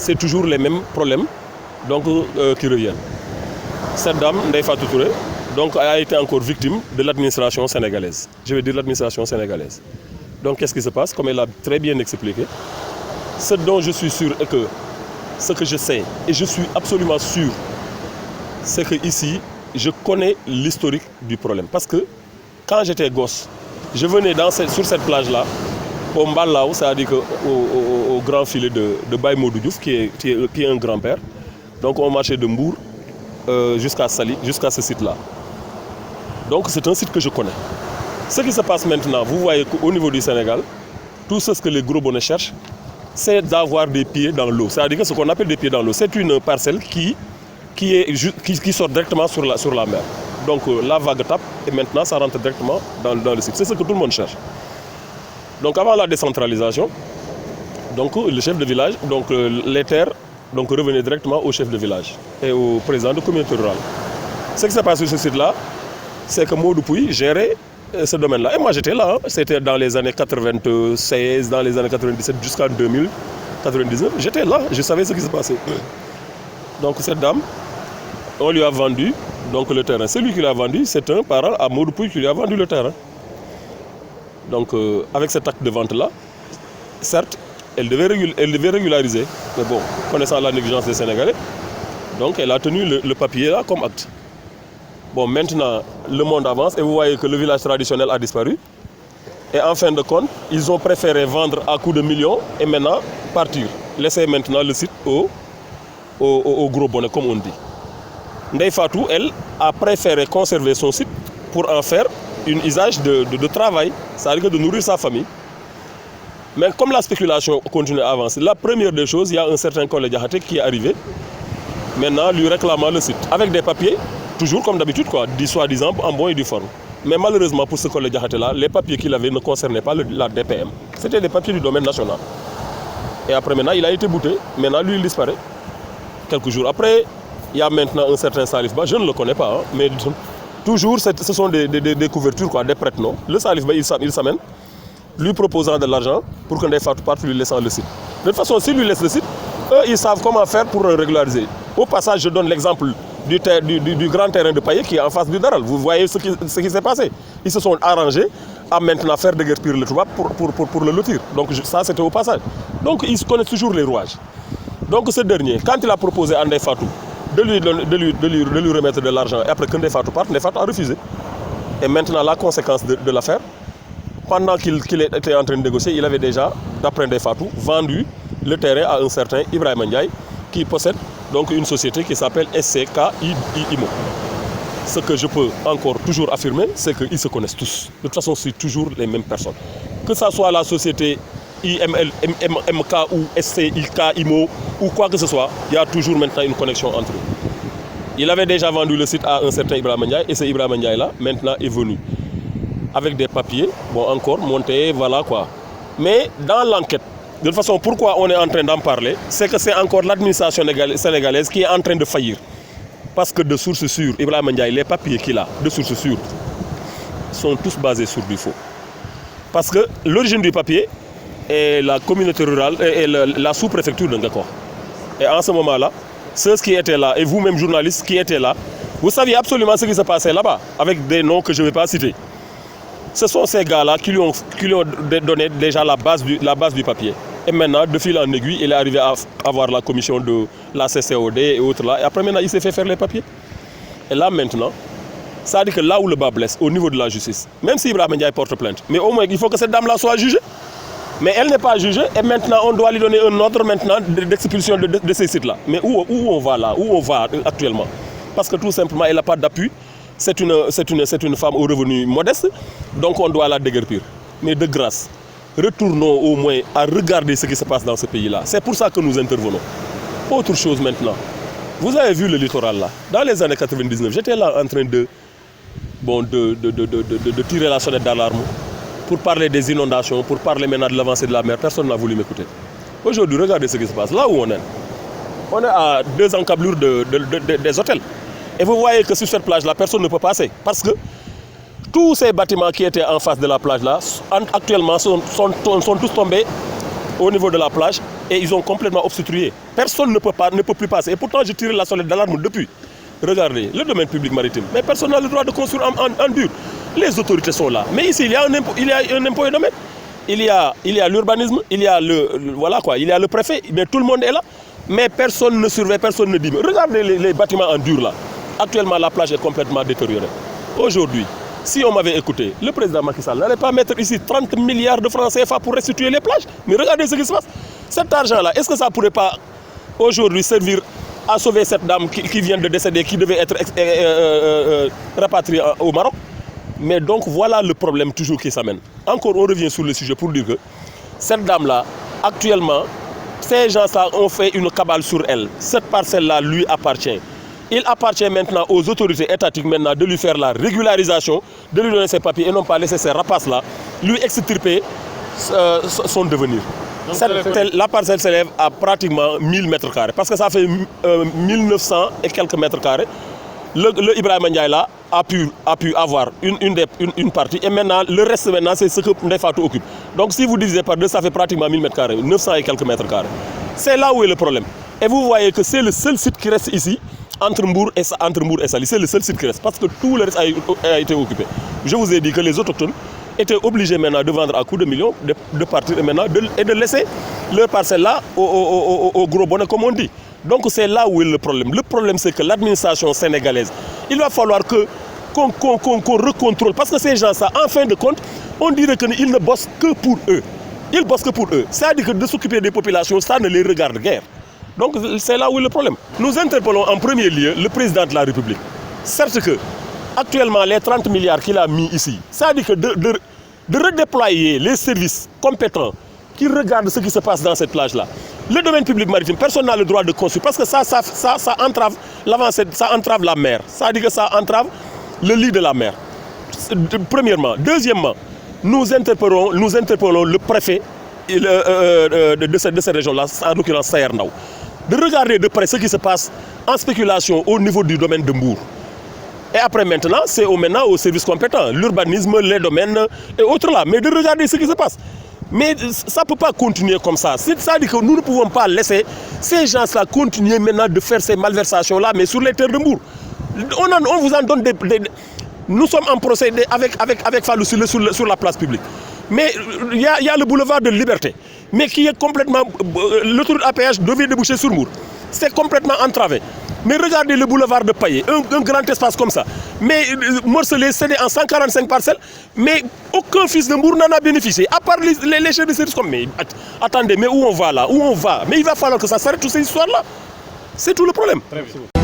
c'est toujours les mêmes problèmes donc, qui reviennent. Cette dame, Ndeye Fatou Touré, donc, a été encore victime de l'administration sénégalaise. Je vais dire l'administration sénégalaise. Donc qu'est-ce qui se passe? Comme elle a très bien expliqué, ce dont je suis sûr est que ce que je sais, et je suis absolument sûr, c'est qu'ici, je connais l'historique du problème. Parce que quand j'étais gosse, je venais sur cette plage-là, au Mbalao, c'est-à-dire au grand filet de Baye Modou Diouf, qui est un grand-père. Donc on marchait de Mbour jusqu'à Sali, jusqu'à ce site-là. Donc c'est un site que je connais. Ce qui se passe maintenant, vous voyez qu'au niveau du Sénégal, tout ce que les gros bonnets cherchent, c'est d'avoir des pieds dans l'eau. C'est-à-dire que ce qu'on appelle des pieds dans l'eau, c'est une parcelle qui sort directement sur la mer. Donc la vague tape et maintenant ça rentre directement dans le site. C'est ce que tout le monde cherche. Donc avant la décentralisation, donc, le chef de village, donc les terres donc, revenaient directement au chef de village et au président de communauté rurale. Ce qui s'est passé sur ce site-là, c'est que Modou Pouy gérait ce domaine-là. Et moi j'étais là, hein. C'était dans les années 96, dans les années 97 jusqu'en 2000, 99. J'étais là, je savais ce qui se passait. Donc cette dame, on lui a vendu donc, le terrain. Celui qui l'a vendu, c'est un parent à Modou Pouy qui lui a vendu le terrain. Donc avec cet acte de vente-là, certes, elle devait régulariser. Mais bon, connaissant la négligence des Sénégalais, donc elle a tenu le papier là comme acte. Bon, maintenant, le monde avance et vous voyez que le village traditionnel a disparu. Et en fin de compte, ils ont préféré vendre à coups de millions et maintenant partir. Laisser maintenant le site au gros bonnet, comme on dit. Ndeye Fatou, elle, a préféré conserver son site pour en faire un usage de travail, c'est-à-dire de nourrir sa famille. Mais comme la spéculation continue à avancer, la première des choses, il y a un certain collègue Diakhaté qui est arrivé, maintenant lui réclamant le site, avec des papiers, toujours comme d'habitude, soi-disant en bon et due forme. Mais malheureusement pour ce collègue Diakhaté-là, les papiers qu'il avait ne concernaient pas la DPM. C'était des papiers du domaine national. Et après maintenant, il a été bouté, maintenant lui il disparaît. Quelques jours après, il y a maintenant un certain Salif Ba, je ne le connais pas, hein, mais toujours ce sont des couvertures, des prêts, non. Le Salif Ba, il s'amène, lui proposant de l'argent pour que Ndeye Fatou parte, lui laissant le site. De toute façon, s'il lui laisse le site, eux, ils savent comment faire pour régulariser. Au passage, je donne l'exemple du grand terrain de Paillé qui est en face du Daral. Vous voyez ce qui s'est passé. Ils se sont arrangés à maintenant faire déguerpir le Touba pour le lotir. Donc ça, c'était au passage. Donc ils connaissent toujours les rouages. Donc ce dernier, quand il a proposé à Ndeye Fatou de lui remettre de l'argent et après que Ndeye Fatou parte, Ndeye Fatou a refusé. Et maintenant, la conséquence de l'affaire, pendant qu'il était en train de négocier, il avait déjà, d'après Ndeye Fatou, vendu le terrain à un certain Ibrahima Ndiaye qui possède donc une société qui s'appelle SCK IMO. Ce que je peux encore toujours affirmer, c'est qu'ils se connaissent tous. De toute façon, c'est toujours les mêmes personnes. Que ce soit la société IMK ou SCK IMO ou quoi que ce soit, il y a toujours maintenant une connexion entre eux. Il avait déjà vendu le site à un certain Ibrahima Ndiaye et ce Ibrahima Ndiaye-là, maintenant, est venu avec des papiers, bon, encore montés, voilà quoi. Mais dans l'enquête, de toute façon, pourquoi on est en train d'en parler, c'est que c'est encore l'administration sénégalaise qui est en train de faillir. Parce que de sources sûres, Ibrahima Ndiaye, les papiers qu'il a, de sources sûres, sont tous basés sur du faux. Parce que l'origine du papier est la communauté rurale et la sous-préfecture de Ngakor. Et en ce moment-là, ceux qui étaient là, et vous-même journalistes qui étaient là, vous saviez absolument ce qui se passait là-bas, avec des noms que je ne vais pas citer. Ce sont ces gars-là qui lui ont donné déjà la base du papier. Et maintenant, de fil en aiguille, il est arrivé à avoir la commission de la CCOD et autres là. Et après, maintenant, il s'est fait faire les papiers. Et là, maintenant, ça veut dire que là où le bas blesse, au niveau de la justice, même si Ibrahima Ndiaye porte plainte, mais au moins, il faut que cette dame-là soit jugée. Mais elle n'est pas jugée et maintenant, on doit lui donner un ordre maintenant d'expulsion de ces sites-là. Mais où on va là? Où on va actuellement? Parce que tout simplement, elle n'a pas d'appui. C'est une femme aux revenus modestes, donc on doit la déguerpir. Mais de grâce, retournons au moins à regarder ce qui se passe dans ce pays-là. C'est pour ça que nous intervenons. Autre chose maintenant. Vous avez vu le littoral là. Dans les années 99, j'étais là en train de tirer la sonnette d'alarme pour parler des inondations, pour parler maintenant de l'avancée de la mer. Personne n'a voulu m'écouter. Aujourd'hui, regardez ce qui se passe. Là où on est à 2 encablures des hôtels. Et vous voyez que sur cette plage-là, personne ne peut passer. Parce que tous ces bâtiments qui étaient en face de la plage-là, actuellement, sont tous tombés au niveau de la plage Et ils ont complètement obstrué. Personne ne peut plus passer. Et pourtant, j'ai tiré la sonnette d'alarme depuis. Regardez, le domaine public maritime. Mais personne n'a le droit de construire en dur. Les autorités sont là. Mais ici, il y a un impôt et domaine. Il y a l'urbanisme, il y a le préfet, mais tout le monde est là. Mais personne ne surveille, personne ne dit. Regardez les bâtiments en dur là. Actuellement, la plage est complètement détériorée. Aujourd'hui, si on m'avait écouté, le président Macky Sall n'allait pas mettre ici 30 milliards de francs CFA pour restituer les plages. Mais regardez ce qui se passe. Cet argent-là, est-ce que ça ne pourrait pas aujourd'hui servir à sauver cette dame qui vient de décéder, qui devait être rapatriée au Maroc? Mais donc voilà le problème toujours qui s'amène. Encore, on revient sur le sujet pour dire que cette dame-là, actuellement, ces gens-là ont fait une cabale sur elle. Cette parcelle-là lui appartient. Il appartient maintenant aux autorités étatiques maintenant de lui faire la régularisation, de lui donner ses papiers et non pas laisser ces rapaces-là lui extirper son devenir. La parcelle s'élève à pratiquement 1000 mètres carrés parce que ça fait 1900 et quelques mètres carrés. Le Ibrahima Ndiaye là a pu avoir une partie et maintenant le reste maintenant c'est ce que Ndeye Fatou occupe. Donc si vous divisez par deux, ça fait pratiquement 1000 mètres carrés, 900 et quelques mètres carrés. C'est là où est le problème. Et vous voyez que c'est le seul site qui reste ici entre Mbour et Saly. C'est le seul site qui reste parce que tout le reste a été occupé. Je vous ai dit que les autochtones étaient obligés maintenant de vendre à coups de millions, de partir et maintenant et de laisser leur parcelle là au gros bonnet comme on dit. Donc c'est là où est le problème. Le problème c'est que l'administration sénégalaise, il va falloir qu'on recontrôle parce que ces gens-là, en fin de compte, on dirait qu'ils ne bossent que pour eux. Ils bossent que pour eux. C'est-à-dire que de s'occuper des populations, ça ne les regarde guère. Donc c'est là où est le problème. Nous interpellons en premier lieu le président de la République. Certes que, actuellement, les 30 milliards qu'il a mis ici, c'est-à-dire que de redéployer les services compétents qui regardent ce qui se passe dans cette plage-là. Le domaine public maritime, personne n'a le droit de construire parce que ça entrave l'avancée, ça entrave la mer. C'est-à-dire que ça entrave le lit de la mer. Premièrement. Deuxièmement, nous interpellons le préfet de cette région-là, en l'occurrence Sayer Ndao, de regarder de près ce qui se passe en spéculation au niveau du domaine de Mbour. Et après maintenant, c'est maintenant aux services compétents, l'urbanisme, les domaines et autres là, mais de regarder ce qui se passe. Mais ça ne peut pas continuer comme ça. C'est-à-dire que nous ne pouvons pas laisser ces gens-là continuer maintenant de faire ces malversations-là, mais sur les terres de Mbour. On vous en donne des... Nous sommes en procédé avec Fallou sur la place publique. Mais il y a le boulevard de Liberté, mais qui est complètement... L'autoroute à péage devait déboucher sur Mbour. C'est complètement entravé. Mais regardez le boulevard de Paillé, un grand espace comme ça. Mais morcelé, cédé en 145 parcelles, mais aucun fils de Mbour n'en a bénéficié, à part les chefs de service comme... Mais attendez, mais où on va là? Où on va? Mais il va falloir que ça s'arrête toutes ces histoires-là. C'est tout le problème. Très bien.